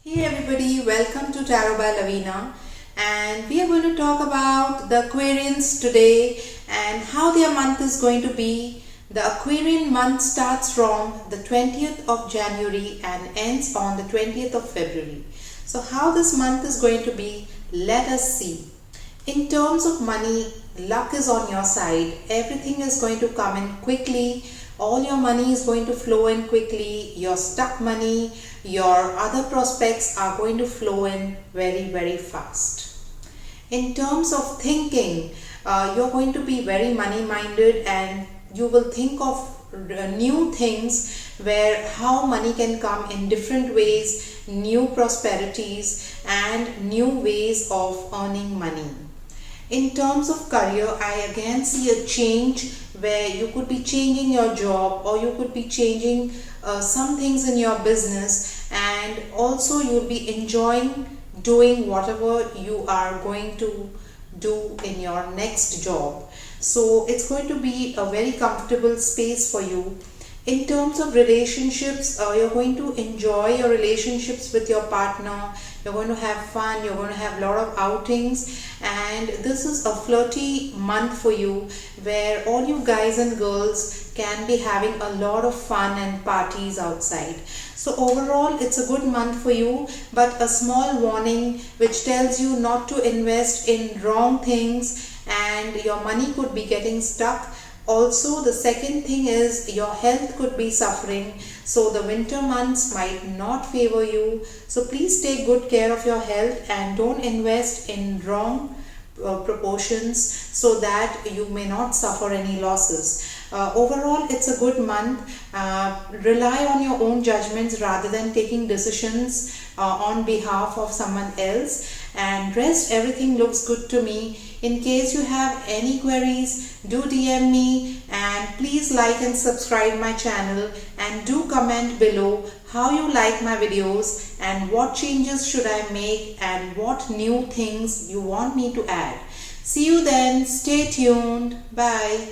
Hey everybody, welcome to Tarot by Lavina, and we are going to talk about the Aquarians today and how their month is going to be. The Aquarian month starts from the 20th of January and ends on the 20th of February. So how this month is going to be, let us see. In terms of money, luck is on your side. Everything is going to come in quickly. All your money is going to flow in quickly. Your stuck money, your other prospects are going to flow in very fast. In terms of thinking, you're going to be very money minded and you will think of new things where how money can come in different ways, new prosperities and new ways of earning money. In terms of career, I again see a change where you could be changing your job or you could be changing some things in your business, and also you'll be enjoying doing whatever you are going to do in your next job. So it's going to be a very comfortable space for you. In terms of relationships, you're going to enjoy your relationships with your partner. You're going to have fun, you're going to have a lot of outings, and this is a flirty month for you where all you guys and girls can be having a lot of fun and parties outside. So overall it's a good month for you, but a small warning which tells you not to invest in wrong things and your money could be getting stuck. Also, the second thing is your health could be suffering, so the winter months might not favor you. So please take good care of your health and don't invest in wrong proportions so that you may not suffer any losses. Overall, it's a good month. Rely on your own judgments rather than taking decisions on behalf of someone else, and rest everything looks good to me. In case you have any queries, do DM me, and please like and subscribe my channel, and do comment below how you like my videos and what changes should I make and what new things you want me to add. See you then. Stay tuned. Bye.